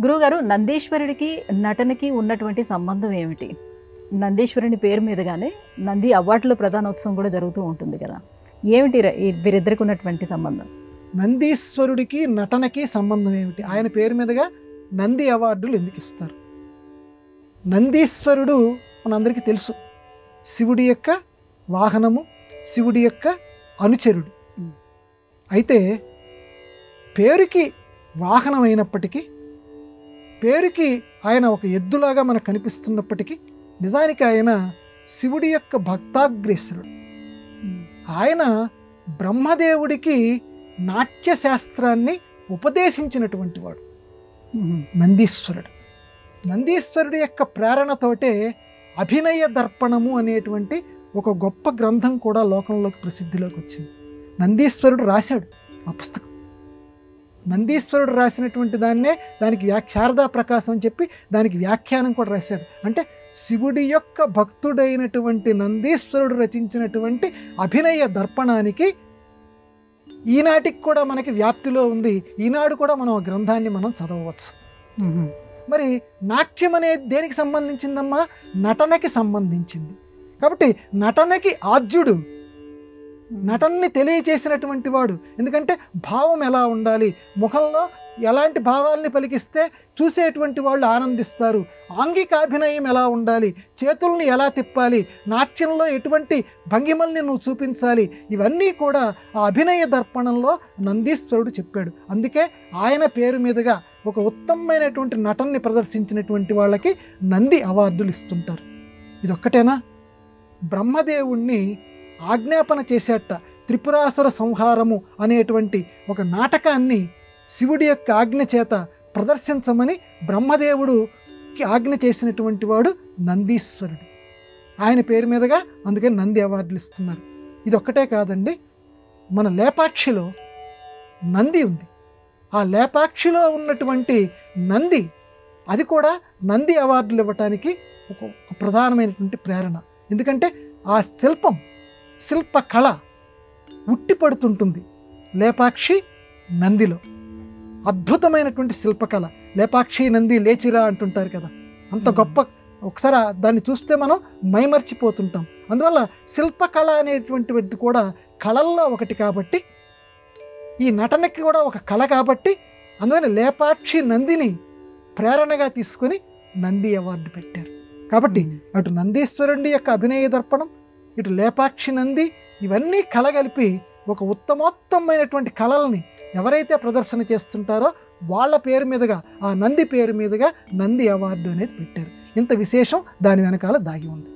గురువుగారు, నందీశ్వరుడికి నటనకి ఉన్నటువంటి సంబంధం ఏమిటి? నందీశ్వరుని పేరు మీదుగానే నంది అవార్డుల ప్రధానోత్సవం కూడా జరుగుతూ ఉంటుంది కదా. ఏమిటి వీరిద్దరికి ఉన్నటువంటి సంబంధం? నందీశ్వరుడికి నటనకి సంబంధం ఏమిటి? ఆయన పేరు మీదుగా నంది అవార్డులు ఎందుకు ఇస్తారు? నందీశ్వరుడు మనందరికీ తెలుసు, శివుడి యొక్క వాహనము, శివుడి యొక్క అనుచరుడు. అయితే పేరుకి వాహనం అయినప్పటికీ, పేరుకి ఆయన ఒక ఎద్దులాగా మనకు కనిపిస్తున్నప్పటికీ, నిజానికి ఆయన శివుడి యొక్క భక్తాగ్రేసరుడు. ఆయన బ్రహ్మదేవుడికి నాట్యశాస్త్రాన్ని ఉపదేశించినటువంటి వాడు నందీశ్వరుడు. నందీశ్వరుడి యొక్క ప్రేరణతోటే అభినయ దర్పణము అనేటువంటి ఒక గొప్ప గ్రంథం కూడా లోకంలోకి ప్రసిద్ధిలోకి వచ్చింది. నందీశ్వరుడు రాశాడు ఆ పుస్తకం. నందీశ్వరుడు రాసినటువంటి దాన్నే దానికి శారదా ప్రకాశం అని చెప్పి దానికి వ్యాఖ్యానం కూడా రాశాడు. అంటే శివుడి యొక్క భక్తుడైనటువంటి నందీశ్వరుడు రచించినటువంటి అభినయ దర్పణానికి ఈనాటికి కూడా మనకి వ్యాప్తిలో ఉంది. ఈనాడు కూడా మనం ఆ గ్రంథాన్ని మనం చదవవచ్చు. మరి నాట్యం అనేది దేనికి సంబంధించిందమ్మా? నటనకి సంబంధించింది. కాబట్టి నటనకి ఆద్యుడు, నటనని తెలియచేసినటువంటి వాడు. ఎందుకంటే భావం ఎలా ఉండాలి, ముఖంలో ఎలాంటి భావాల్ని పలికిస్తే చూసేటువంటి వాళ్ళు ఆనందిస్తారు, ఆంగికాభినయం ఎలా ఉండాలి, చేతుల్ని ఎలా తిప్పాలి, నాట్యంలో ఎటువంటి భంగిమల్ని నువ్వు చూపించాలి, ఇవన్నీ కూడా ఆ అభినయ దర్పణంలో నందీశ్వరుడు చెప్పాడు. అందుకే ఆయన పేరు మీదుగా ఒక ఉత్తమమైనటువంటి నటనని ప్రదర్శించినటువంటి వాళ్ళకి నంది అవార్డులు ఇస్తుంటారు. ఇదొక్కటేనా? బ్రహ్మదేవుణ్ణి ఆజ్ఞాపన చేసేట త్రిపురాసుర సంహారము అనేటువంటి ఒక నాటకాన్ని శివుడి యొక్క ఆజ్ఞ చేత ప్రదర్శించమని బ్రహ్మదేవుడుకి ఆజ్ఞ చేసినటువంటి వాడు నందీశ్వరుడు. ఆయన పేరు మీదుగా అందుకే నంది అవార్డులు ఇస్తున్నారు. ఇదొక్కటే కాదండి, మన లేపాక్షిలో నంది ఉంది. ఆ లేపాక్షిలో ఉన్నటువంటి నంది, అది కూడా నంది అవార్డులు ఇవ్వటానికి ఒక ప్రధానమైనటువంటి ప్రేరణ. ఎందుకంటే ఆ శిల్పకళ ఉట్టిపడుతుంటుంది లేపాక్షి నందిలో. అద్భుతమైనటువంటి శిల్పకళ. లేపాక్షి నంది లేచిరా అంటుంటారు కదా, అంత గొప్ప. ఒకసారి దాన్ని చూస్తే మనం మైమర్చిపోతుంటాం. అందువల్ల శిల్పకళ అనేటువంటిది కూడా కళల్లో ఒకటి కాబట్టి, ఈ నటనకి కూడా ఒక కళ కాబట్టి, అందువల్ల లేపాక్షి నందిని ప్రేరణగా తీసుకొని నంది అవార్డు పెట్టారు. కాబట్టి అటు నందీశ్వరుడి యొక్క అభినయ దర్పణం, ఇటు లేపాక్షి నంది, ఇవన్నీ కలగలిపి ఒక ఉత్తమోత్తమైనటువంటి కళల్ని ఎవరైతే ప్రదర్శన చేస్తుంటారో వాళ్ళ పేరు మీదుగా, ఆ నంది పేరు మీదుగా నంది అవార్డు అనేది పెట్టారు. ఇంత విశేషం దాని వెనకాల దాగి ఉంది.